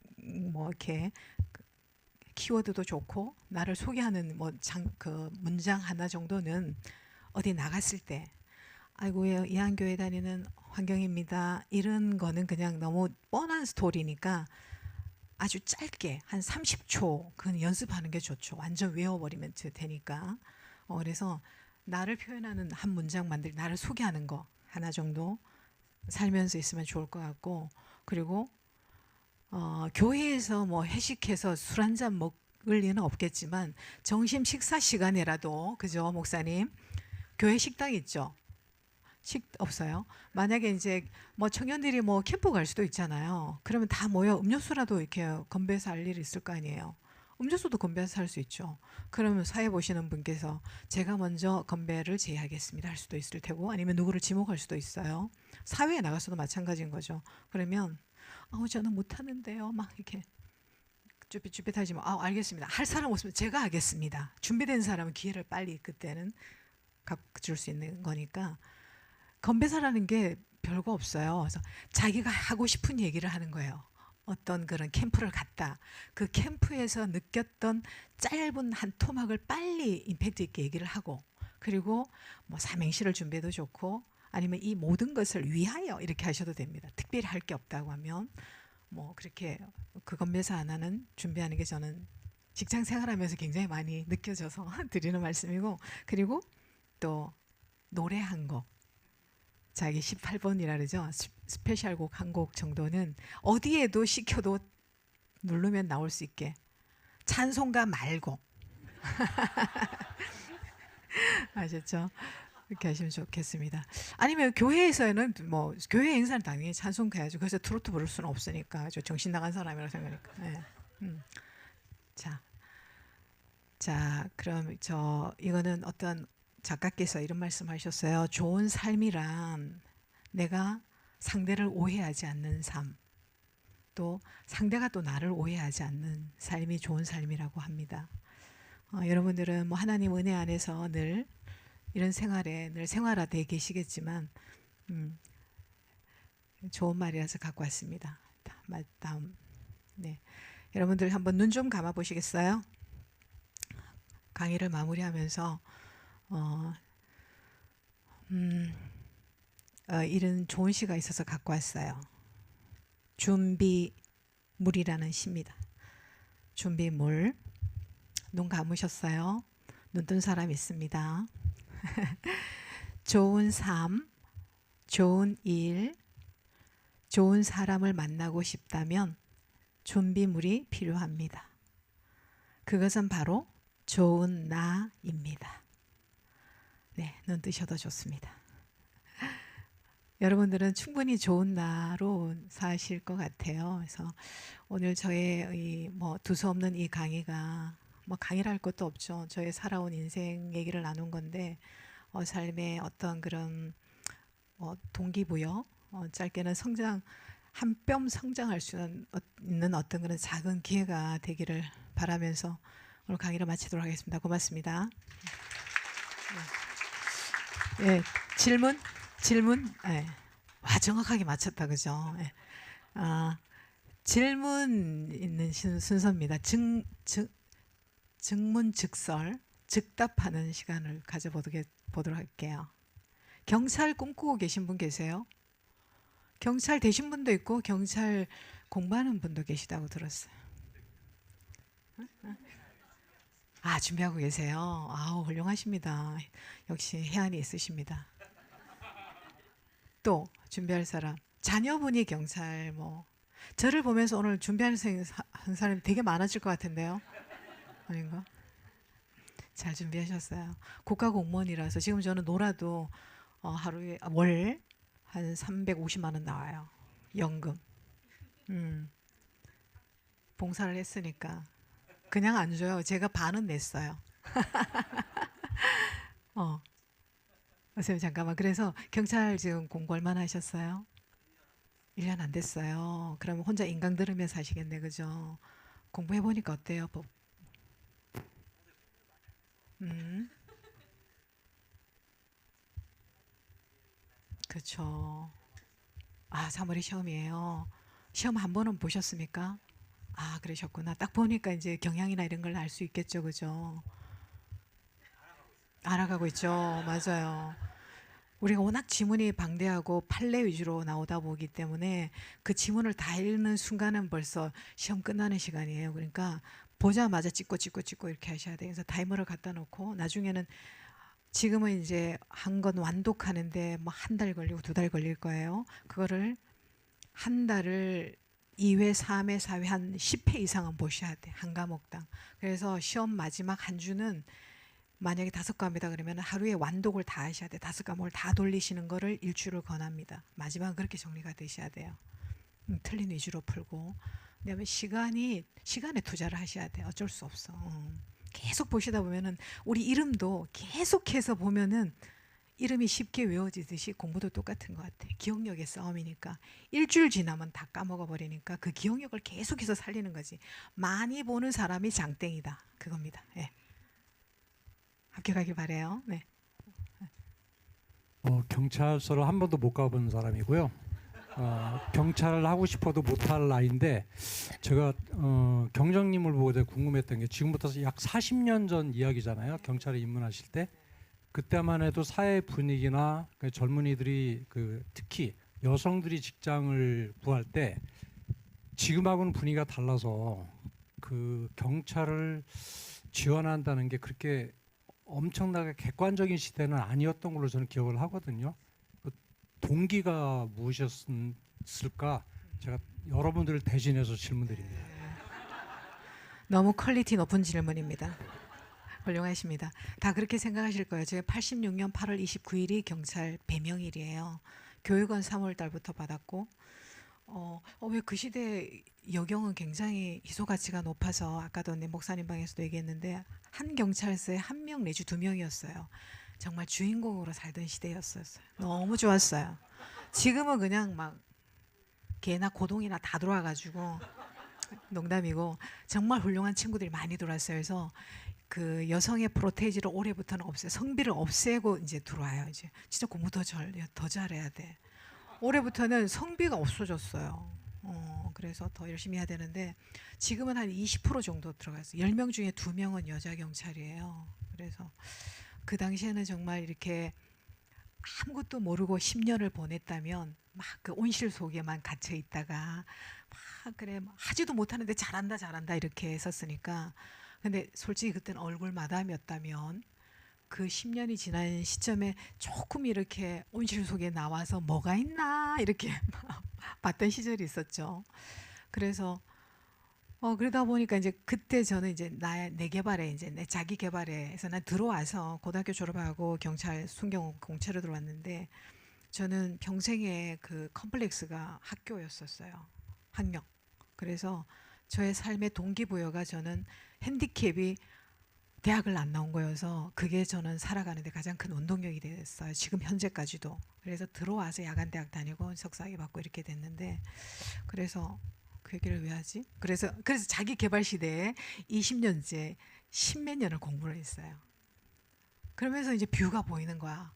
뭐 이렇게 키워드도 좋고, 나를 소개하는 그 문장 하나 정도는 어디 나갔을 때, 아이고요, 이한교회 다니는 환경입니다, 이런 거는 그냥 너무 뻔한 스토리니까 아주 짧게 한 30초 그건 연습하는 게 좋죠. 완전 외워버리면 되니까. 그래서 나를 표현하는 한 문장 나를 소개하는 거 하나 정도 살면서 있으면 좋을 것 같고, 그리고 교회에서 뭐 회식해서 술 한잔 리는 없겠지만 점심 식사 시간에라도 그죠, 목사님? 교회 식당 있죠? 없어요? 만약에 이제 뭐 청년들이 뭐 캠프 갈 수도 있잖아요. 그러면 다 모여 음료수라도 이렇게 건배해서 할 일이 있을 거 아니에요. 음료수도 건배해서 할 수 있죠. 그러면 사회 보시는 분께서 제가 먼저 건배를 제의하겠습니다 할 수도 있을 테고, 아니면 누구를 지목할 수도 있어요. 사회에 나가서도 마찬가지인 거죠. 그러면 저는 못하는데요 막 이렇게 쭈삣쭈삣하지만 알겠습니다 할 사람 없으면 제가 하겠습니다. 준비된 사람은 기회를 빨리 그때는 줄 수 있는 거니까. 건배사라는 게 별거 없어요. 그래서 자기가 하고 싶은 얘기를 하는 거예요. 어떤 그런 캠프를 갔다. 그 캠프에서 느꼈던 짧은 한 토막을 빨리 임팩트 있게 얘기를 하고, 그리고 뭐 삼행시를 준비해도 좋고, 아니면 이 모든 것을 위하여 이렇게 하셔도 됩니다. 특별히 할 게 없다고 하면 뭐 그렇게 그 건배사 하나는 준비하는 게 저는 직장 생활하면서 굉장히 많이 느껴져서 드리는 말씀이고, 그리고 또 노래 한 곡, 자기 18번이라 그러죠. 스페셜 곡 한 곡 정도는 어디에도 시켜도 누르면 나올 수 있게, 찬송가 말고 아셨죠? 이렇게 하시면 좋겠습니다. 아니면 교회에서는 뭐 교회 행사는 당연히 찬송가 해야죠. 그래서 트로트 부를 수는 없으니까 저 정신 나간 사람이라고 생각하니까. 네. 자, 그럼 이거는 어떤 작가께서 이런 말씀하셨어요. 좋은 삶이란 내가 상대를 오해하지 않는 삶, 또 상대가 또 나를 오해하지 않는 삶이 좋은 삶이라고 합니다. 여러분들은 뭐 하나님 은혜 안에서 늘 이런 생활에 늘 생활화되어 계시겠지만 좋은 말이라서 갖고 왔습니다. 다음, 네, 여러분들 한번 눈 좀 감아 보시겠어요? 강의를 마무리하면서 이런 좋은 시가 있어서 갖고 왔어요. 준비물이라는 시입니다. 준비물. 눈 감으셨어요? 눈 뜬 사람 있습니다. 좋은 삶, 좋은 일, 좋은 사람을 만나고 싶다면 준비물이 필요합니다. 그것은 바로 좋은 나입니다. 네, 눈 뜨셔도 좋습니다. 여러분들은 충분히 좋은 나로 사실 것 같아요. 그래서 오늘 저의 뭐 두서없는 이 강의가 뭐 강의랄 것도 없죠. 저의 살아온 인생 얘기를 나눈 건데 삶의 어떤 그런 동기부여, 짧게는 성장, 한 뼘 성장할 수 있는 어떤 그런 작은 기회가 되기를 바라면서 오늘 강의를 마치도록 하겠습니다. 고맙습니다. 네, 질문? 네. 와, 정확하게 맞췄다, 그죠? 네. 질문 있는 순서입니다. 증문즉설, 즉답하는 시간을 가져보도록 할게요. 경찰 꿈꾸고 계신 분 계세요? 경찰 되신 분도 있고 경찰 공부하는 분도 계시다고 들었어요. 준비하고 계세요. 훌륭하십니다. 역시 해안이 있으십니다. 또 준비할 사람, 자녀분이 경찰 저를 보면서 오늘 준비하는 사람이 되게 많아질 것 같은데요. 아닌가? 잘 준비하셨어요. 국가공무원이라서 지금 저는 놀아도 하루에 월 한 350만 원 나와요. 연금. 봉사를 했으니까 그냥 안 줘요. 제가 반은 냈어요. 선생님 잠깐만. 그래서 경찰 지금 공부 얼마나 하셨어요? 1년 안 됐어요. 그러면 혼자 인강 들으면서 하시겠네, 그죠? 공부해보니까 어때요? 그렇죠. 3월이 시험이에요. 시험 한 번은 보셨습니까? 그러셨구나. 딱 보니까 이제 경향이나 이런 걸 알 수 있겠죠, 그죠? 알아가고 있죠. 맞아요. 우리가 워낙 지문이 방대하고 판례 위주로 나오다 보기 때문에 그 지문을 다 읽는 순간은 벌써 시험 끝나는 시간이에요. 그러니까 보자마자 찍고 이렇게 하셔야 돼요. 그래서 타이머를 갖다 놓고 나중에는 지금은 이제 한 건 완독하는데 뭐 한 달 걸리고 2달 걸릴 거예요. 그거를 한 달을 2회, 3회, 4회 한 10회 이상은 보셔야 돼. 한 과목당. 그래서 시험 마지막 한 주는 만약에 5과목이다 그러면 하루에 완독을 다 하셔야 돼. 5과목을 다 돌리시는 거를 일주를 권합니다. 마지막은 그렇게 정리가 되셔야 돼요. 틀린 위주로 풀고. 왜냐하면 시간에 투자를 하셔야 돼. 어쩔 수 없어. 계속 보시다 보면은 우리 이름도 계속해서 보면은 이름이 쉽게 외워지듯이 공부도 똑같은 것 같아. 기억력의 싸움이니까. 일주일 지나면 다 까먹어 버리니까 그 기억력을 계속해서 살리는 거지. 많이 보는 사람이 장땡이다. 그겁니다. 예. 합격하길 바래요. 네. 경찰서를 한 번도 못 가본 사람이고요. 경찰을 하고 싶어도 못할 나이인데 제가 경정님을 보고 되게 궁금했던 게 지금부터 약 40년 전 이야기잖아요. 경찰에 입문하실 때 그때만 해도 사회 분위기나 그 젊은이들이 특히 여성들이 직장을 구할 때 지금하고는 분위기가 달라서 그 경찰을 지원한다는 게 그렇게 엄청나게 객관적인 시대는 아니었던 걸로 저는 기억을 하거든요. 그 동기가 무엇이었을까? 제가 여러분들을 대신해서 질문드립니다. 너무 퀄리티 높은 질문입니다. 훌륭하십니다. 다 그렇게 생각하실 거예요. 제가 86년 8월 29일이 경찰 배명일이에요. 교육원 3월 달부터 받았고 왜 그 시대 여경은 굉장히 희소 가치가 높아서 아까도 내 목사님 방에서도 얘기했는데 한 경찰서에 1명 내지 2명이었어요. 정말 주인공으로 살던 시대였어요. 너무 좋았어요. 지금은 그냥 막 개나 고동이나 다 들어와가지고 농담이고 정말 훌륭한 친구들이 많이 들어왔어요. 그래서 그 여성의 프로테이지를 올해부터는 성비를 없애고 이제 들어와요. 이제 진짜 공부 더 잘해야 돼. 올해부터는 성비가 없어졌어요. 그래서 더 열심히 해야 되는데 지금은 한 20% 정도 들어갔어요. 10명 중에 2명은 여자 경찰이에요. 그래서 그 당시에는 정말 이렇게 아무것도 모르고 10년을 보냈다면 막 그 온실 속에만 갇혀 있다가 막 그래 하지도 못하는데 잘한다 이렇게 했었으니까 근데 솔직히 그때는 얼굴 마담이었다면 그 10년이 지난 시점에 조금 이렇게 온실 속에 나와서 뭐가 있나 이렇게 봤던 시절이 있었죠. 그래서 그러다 보니까 이제 그때 저는 이제 내 개발에 이제 내 자기 개발에서 난 들어와서 고등학교 졸업하고 경찰 순경 공채로 들어왔는데 저는 평생의 그 컴플렉스가 학교였었어요. 학력. 그래서 저의 삶의 동기부여가 저는 핸디캡이 대학을 안 나온 거여서 그게 저는 살아가는데 가장 큰 원동력이 됐어요. 지금 현재까지도. 그래서 들어와서 야간대학 다니고 석사학위 받고 이렇게 됐는데 그래서 그 얘기를 왜 하지? 그래서 자기 개발 시대에 20년째 10몇 년을 공부를 했어요. 그러면서 이제 뷰가 보이는 거야.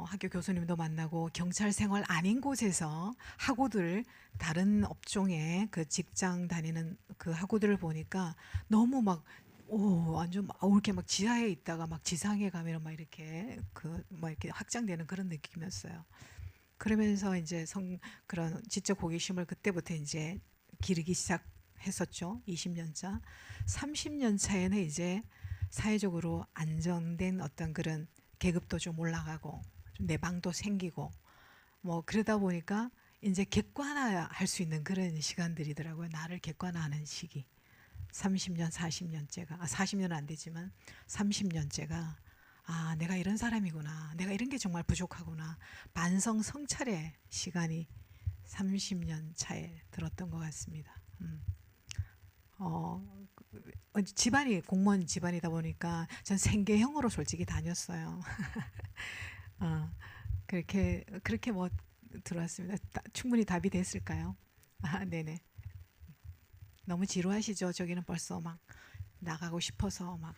학교 교수님도 만나고 경찰 생활 아닌 곳에서 학우들 다른 업종에 그 직장 다니는 그 학우들을 보니까 너무 막 완전 이렇게 막 지하에 있다가 막 지상에 가면 막 이렇게 막 이렇게 확장되는 그런 느낌이었어요. 그러면서 이제 그런 지적 호기심을 그때부터 이제 기르기 시작했었죠. 20년 차. 30년 차에는 이제 사회적으로 안정된 어떤 그런 계급도 좀 올라가고 좀 내 방도 생기고 뭐 그러다 보니까 이제 객관화할 수 있는 그런 시간들이더라고요. 나를 객관화하는 시기. 30년, 40년째가 40년은 안 되지만 30년째가 내가 이런 사람이구나. 내가 이런 게 정말 부족하구나. 반성 성찰의 시간이 30년 차에 들었던 것 같습니다. 집안이 공무원 집안이다 보니까 전 생계형으로 솔직히 다녔어요. 그렇게 뭐 들어왔습니다. 충분히 답이 됐을까요? 네네. 너무 지루하시죠? 저기는 벌써 막 나가고 싶어서 막.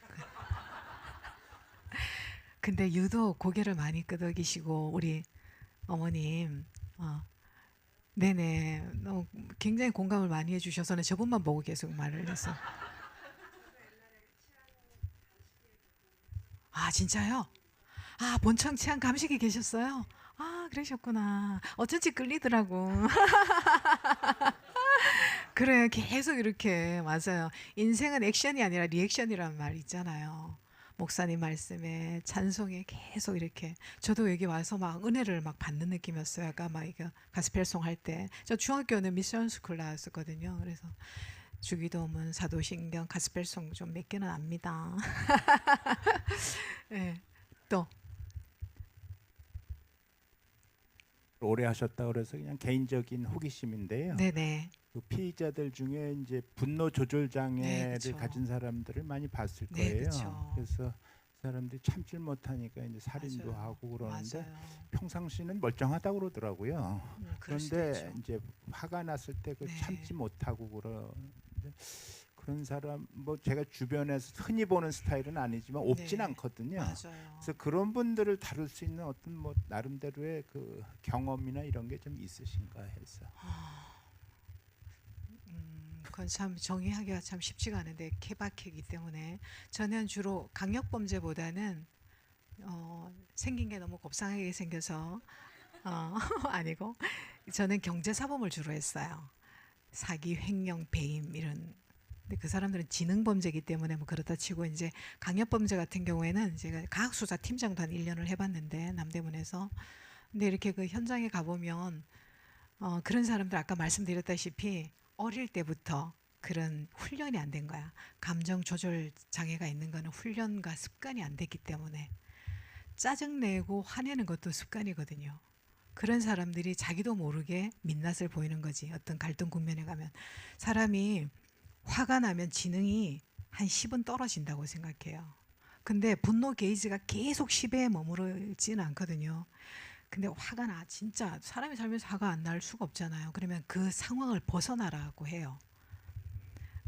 근데 유독 고개를 많이 끄덕이시고 우리 어머님, 네네, 굉장히 공감을 많이 해주셔서는 저분만 보고 계속 말을 해서. 진짜요? 본청 치안 감식이 계셨어요? 그러셨구나. 어쩐지 끌리더라고. 그래, 계속 이렇게, 맞아요. 인생은 액션이 아니라 리액션이라는 말 있잖아요. 목사님 말씀에 찬송에 계속 이렇게 저도 여기 와서 막 은혜를 막 받는 느낌이었어요. 아까 막 이거 가스펠송 할 때 저 중학교는 미션 스쿨 나왔었거든요. 그래서 주기도문, 사도신경, 가스펠송 좀 몇 개는 압니다. 네, 또 오래 하셨다 그래서 그냥 개인적인 호기심인데요. 네네. 그 피의자들 중에 이제 분노 조절 장애를 그쵸. 가진 사람들을 많이 봤을 네, 거예요. 그쵸. 그래서 사람들이 참질 못하니까 이제 살인도 맞아요. 하고 그러는데 맞아요. 평상시는 멀쩡하다고 그러더라고요. 그럴 수도 그런데 있죠. 이제 화가 났을 때 그 네. 참지 못하고 그러는데 그런 사람 뭐 제가 주변에서 흔히 보는 스타일은 아니지만 없진 네. 않거든요. 맞아요. 그래서 그런 분들을 다룰 수 있는 어떤 뭐 나름대로의 그 경험이나 이런 게 좀 있으신가 해서. 그건 참 정의하기가 참 쉽지가 않은데 케바케이기 때문에 저는 주로 강력 범죄보다는 생긴 게 너무 곱상하게 생겨서 아니고 저는 경제사범을 주로 했어요. 사기, 횡령, 배임 이런. 근데 그 사람들은 지능 범죄이기 때문에 뭐 그렇다 치고 이제 강력 범죄 같은 경우에는 제가 과학수사 팀장도 한 1년을 해봤는데 남대문에서 근데 이렇게 그 현장에 가보면 그런 사람들 아까 말씀드렸다시피 어릴 때부터 그런 훈련이 안 된 거야. 감정 조절 장애가 있는 거는 훈련과 습관이 안 됐기 때문에 짜증내고 화내는 것도 습관이거든요. 그런 사람들이 자기도 모르게 민낯을 보이는 거지. 어떤 갈등 국면에 가면 사람이 화가 나면 지능이 한 10은 떨어진다고 생각해요. 근데 분노 게이지가 계속 10에 머무르지는 않거든요. 근데 화가 나 진짜 사람이 살면서 화가 안 날 수가 없잖아요. 그러면 그 상황을 벗어나라고 해요.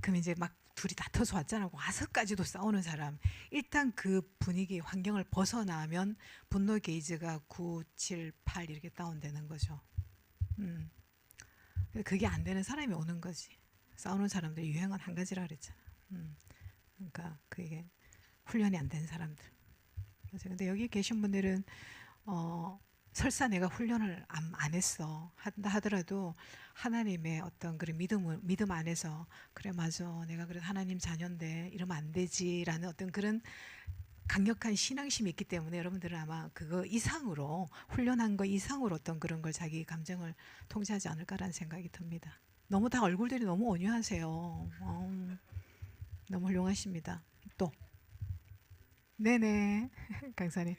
그럼 이제 막 둘이 다퉈서 왔잖아. 와서까지도 싸우는 사람. 일단 그 분위기 환경을 벗어나면 분노 게이지가 9, 7, 8 이렇게 다운되는 거죠. 그게 안 되는 사람이 오는 거지. 싸우는 사람들 유행은 한 가지라 그랬잖아. 그러니까 그게 훈련이 안 된 사람들. 그래서 근데 여기 계신 분들은 설사 내가 훈련을 안 했어 한다 하더라도 하나님의 어떤 그런 믿음 안에서 그래 맞아 내가 그래도 하나님 자녀인데 이러면 안 되지라는 어떤 그런 강력한 신앙심이 있기 때문에 여러분들은 아마 그거 이상으로 훈련한 거 이상으로 어떤 그런 걸 자기 감정을 통제하지 않을까라는 생각이 듭니다. 너무 다 얼굴들이 너무 온유하세요. 너무 훌륭하십니다. 또 네네 강사님.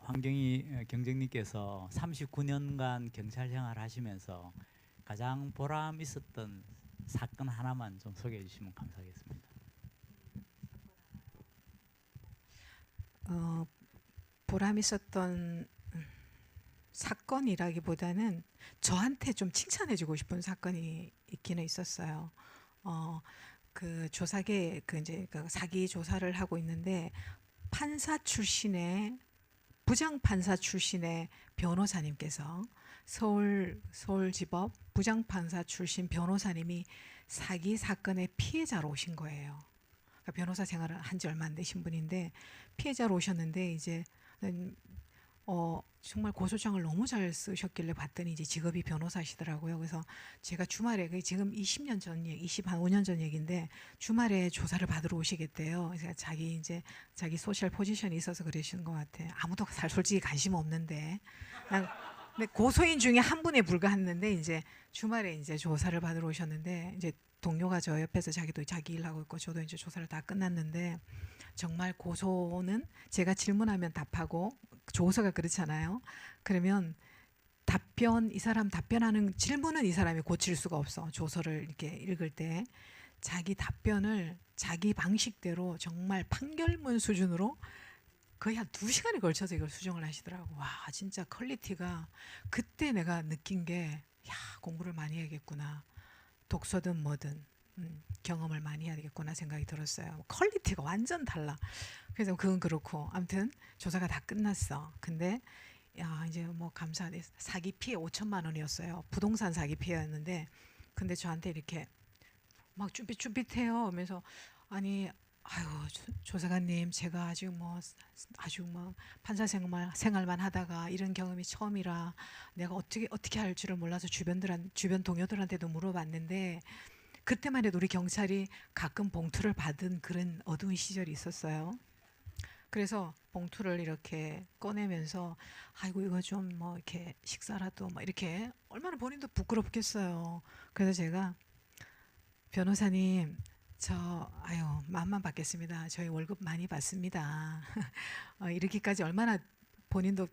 황경희 경정님께서 39년간 경찰 생활 하시면서 가장 보람 있었던 사건 하나만 좀 소개해 주시면 감사하겠습니다. 보람 있었던 사건이라기보다는 저한테 좀 칭찬해주고 싶은 사건이 있기는 있었어요. 그 조사계 그 이제 그 사기 조사를 하고 있는데 판사 출신의 부장 판사 출신의 변호사님께서 서울지법 부장 판사 출신 변호사님이 사기 사건의 피해자로 오신 거예요. 그러니까 변호사 생활을 한 지 얼마 안 되신 분인데 피해자로 오셨는데 이제 정말 고소장을 너무 잘 쓰셨길래 봤더니 이제 직업이 변호사시더라고요. 그래서 제가 주말에 지금 20년 전 얘기, 25년 전 얘기인데 주말에 조사를 받으러 오시겠대요. 그래서 자기 소셜 포지션이 있어서 그러시는 것 같아. 아무도 솔직히 관심 없는데. 근데 고소인 중에 한 분에 불과했는데 이제 주말에 이제 조사를 받으러 오셨는데 이제 동료가 저 옆에서 자기도 자기 일하고 있고 저도 이제 조사를 다 끝났는데 정말 고소는 제가 질문하면 답하고 조서가 그렇잖아요. 그러면 이 사람 답변하는 질문은 이 사람이 고칠 수가 없어. 조서를 이렇게 읽을 때 자기 답변을 자기 방식대로 정말 판결문 수준으로 거의 한 2시간에 걸쳐서 이걸 수정을 하시더라고. 와 진짜 퀄리티가 그때 내가 느낀 게 야 공부를 많이 해야겠구나. 독서든 뭐든 경험을 많이 해야 되겠구나 생각이 들었어요. 퀄리티가 완전 달라. 그래서 그건 그렇고 아무튼 조사가 다 끝났어. 근데 야 이제 뭐 감사하네. 사기 피해 5천만 원이었어요. 부동산 사기 피해였는데 근데 저한테 이렇게 막 쭈삣쭈삣해요. 하면서 아니 아유 조사관님 제가 아주 뭐 판사 생활만 하다가 이런 경험이 처음이라 내가 어떻게 할 줄을 몰라서 주변 동료들한테도 물어봤는데 그때만 해도 우리 경찰이 가끔 봉투를 받은 그런 어두운 시절이 있었어요. 그래서 봉투를 이렇게 꺼내면서 아이고 이거 좀 뭐 이렇게 식사라도 막 이렇게 얼마나 본인도 부끄럽겠어요. 그래서 제가 변호사님 아유 마음만 받겠습니다. 저희 월급 많이 받습니다. 이렇게까지 얼마나 본인도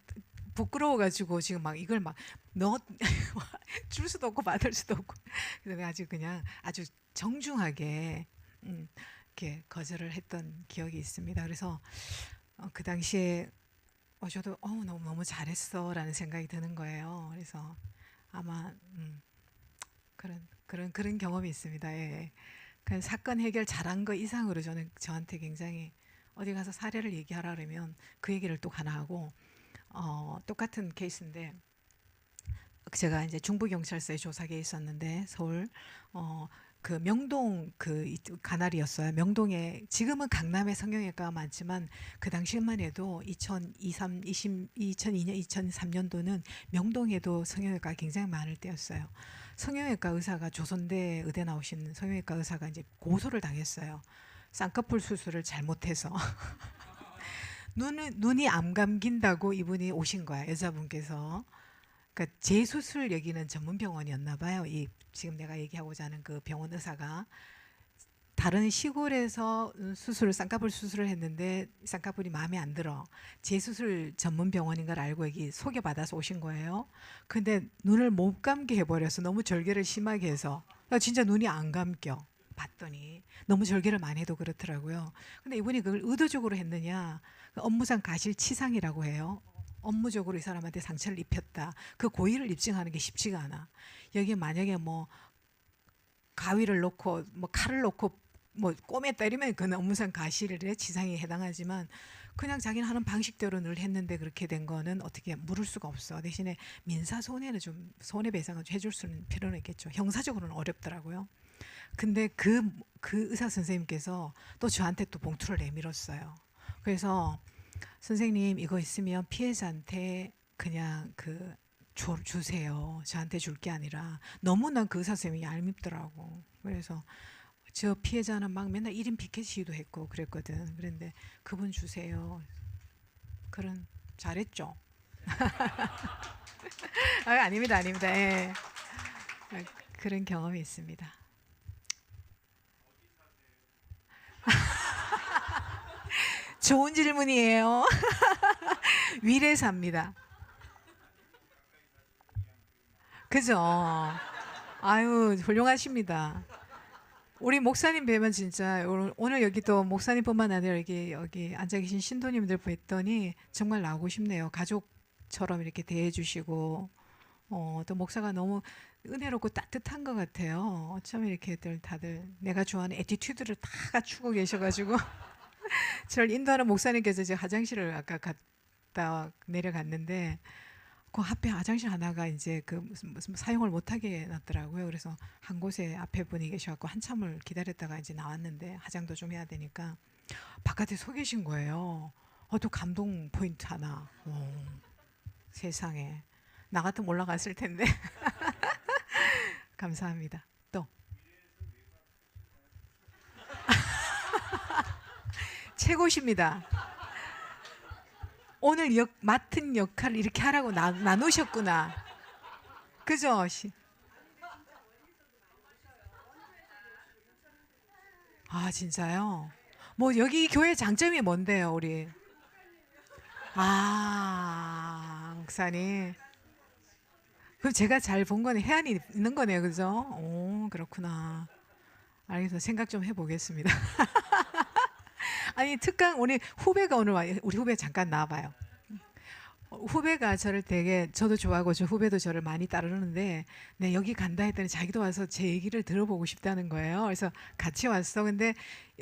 부끄러워가지고 지금 막 이걸 막 넣 줄 수도 없고 받을 수도 없고 그래서 아주 그냥 아주 정중하게 이렇게 거절을 했던 기억이 있습니다. 그래서 그 당시에 저도 너무 잘했어라는 생각이 드는 거예요. 그래서 아마 그런 경험이 있습니다. 예. 그 사건 해결 잘한 거 이상으로 저한테 굉장히 어디 가서 사례를 얘기하라 그러면 그 얘기를 또 하나 하고 똑같은 케이스인데 제가 이제 중부경찰서에 조사계에 있었는데 서울 그 명동 그 관할이었어요. 명동에 지금은 강남에 성형외과가 많지만 그 당시만 해도 2002년, 2003년도는 명동에도 성형외과가 굉장히 많을 때였어요. 성형외과 의사가 조선대 의대 나오신 성형외과 의사가 이제 고소를 당했어요. 쌍꺼풀 수술을 잘못해서 눈이 안 감긴다고 이분이 오신 거야. 여자분께서. 그러니까 재수술 여기는 전문 병원이었나 봐요. 지금 내가 얘기하고자 하는 그 병원 의사가 다른 시골에서 쌍꺼풀 수술을 했는데 쌍꺼풀이 마음에 안 들어. 재수술 전문 병원인 걸 알고 여기 소개받아서 오신 거예요. 근데 눈을 못 감게 해버려서 너무 절개를 심하게 해서 진짜 눈이 안 감겨. 봤더니 너무 절개를 많이 해도 그렇더라고요. 근데 이분이 그걸 의도적으로 했느냐? 업무상 가실치상이라고 해요. 업무적으로 이 사람한테 상처를 입혔다. 그 고의를 입증하는 게 쉽지가 않아. 여기 만약에 뭐 가위를 놓고 뭐 칼을 놓고 뭐 꼬매 때리면 그건 업무상 가실의 치상에 해당하지만 그냥 자기는 하는 방식대로 늘 했는데 그렇게 된 거는 어떻게 물을 수가 없어. 대신에 민사 손해는 손해배상을 해줄 수는 필요는 있겠죠. 형사적으로는 어렵더라고요. 근데 그 의사 선생님께서 또 저한테 또 봉투를 내밀었어요. 그래서 선생님 이거 있으면 피해자한테 그냥 주세요. 저한테 줄 게 아니라 너무나 그 의사 선생님이 얄밉더라고. 그래서 저 피해자는 막 맨날 1인 피켓 시위도 했고 그랬거든. 그런데 그분 주세요. 잘했죠. 아닙니다. 예. 그런 경험이 있습니다. 좋은 질문이에요. 위례 삽니다. 그죠? 아유 훌륭하십니다. 우리 목사님 뵈면 진짜 오늘 여기 또 목사님뿐만 아니라 여기 앉아 계신 신도님들 뵀더니 정말 나오고 싶네요. 가족처럼 이렇게 대해주시고 또 목사가 너무 은혜롭고 따뜻한 것 같아요. 어쩜 이렇게 다들 내가 좋아하는 애티튜드를 다 갖추고 계셔가지고 저를 인도하는 목사님께서 이제 화장실을 아까 갔다 내려갔는데 그 앞에 화장실 하나가 이제 무슨 사용을 못하게 놨더라고요. 그래서 한 곳에 앞에 분이 계셔갖고 한참을 기다렸다가 이제 나왔는데 화장도 좀 해야 되니까 바깥에 서 계신 거예요. 또 감동 포인트 하나. 세상에 나 같으면 올라갔을 텐데. 감사합니다. 또 최고십니다. 오늘 맡은 역할을 이렇게 하라고 나누셨구나. 그죠? 아 진짜요? 뭐 여기 교회 장점이 뭔데요, 우리? 목사님. 그럼 제가 잘 본 거는 해안이 있는 거네요, 그죠? 오, 그렇구나. 알겠어, 생각 좀 해보겠습니다. 아니 특강 우리 후배가 오늘 와요. 우리 후배 잠깐 나와봐요. 후배가 저를 저도 좋아하고 저 후배도 저를 많이 따르는데 네 여기 간다 했더니 자기도 와서 제 얘기를 들어보고 싶다는 거예요. 그래서 같이 왔어. 근데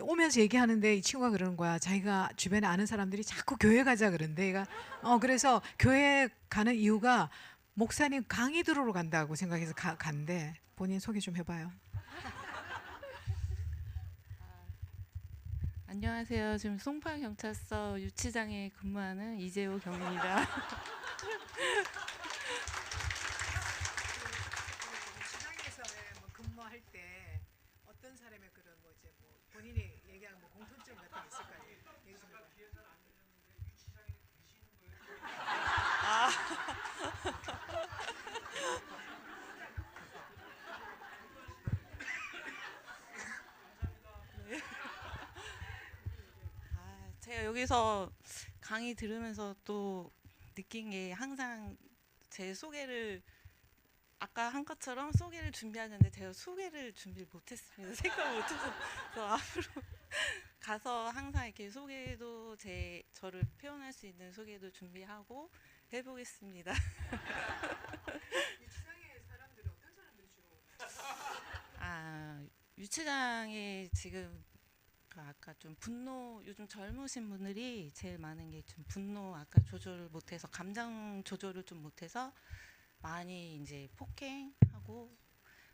오면서 얘기하는데 이 친구가 그러는 거야. 자기가 주변에 아는 사람들이 자꾸 교회 가자 그런데 얘가 그래서 교회 가는 이유가 목사님 강의 들으러 간다고 생각해서 간대. 본인 소개 좀 해봐요. 안녕하세요. 지금 송파경찰서 유치장에 근무하는 이재호 경입니다. 유치장에서 근무할 때 여기서 강의 들으면서 또 느낀 게 항상 제 소개를 아까 한 것처럼 소개를 준비하는데 제가 소개를 준비를 못했습니다. 생각 못해서. 그래서 앞으로 가서 항상 이렇게 소개도 저를 표현할 수 있는 소개도 준비하고 해보겠습니다. 유치장의 사람들은 어떤 사람들이 주로? 아, 유치장에 지금 그 아까 좀 분노, 요즘 젊으신 분들이 제일 많은 게 좀 분노 아까 조절을 못해서 감정 조절을 좀 못해서 많이 이제 폭행하고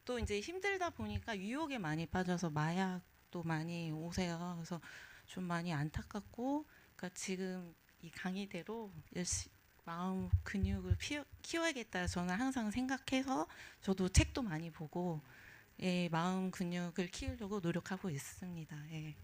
또 이제 힘들다 보니까 유혹에 많이 빠져서 마약도 많이 오세요. 그래서 좀 많이 안타깝고, 그러니까 지금 이 강의대로 열심히 마음 근육을 키워야겠다 저는 항상 생각해서 저도 책도 많이 보고 마음 근육을 키우려고 노력하고 있습니다. 예.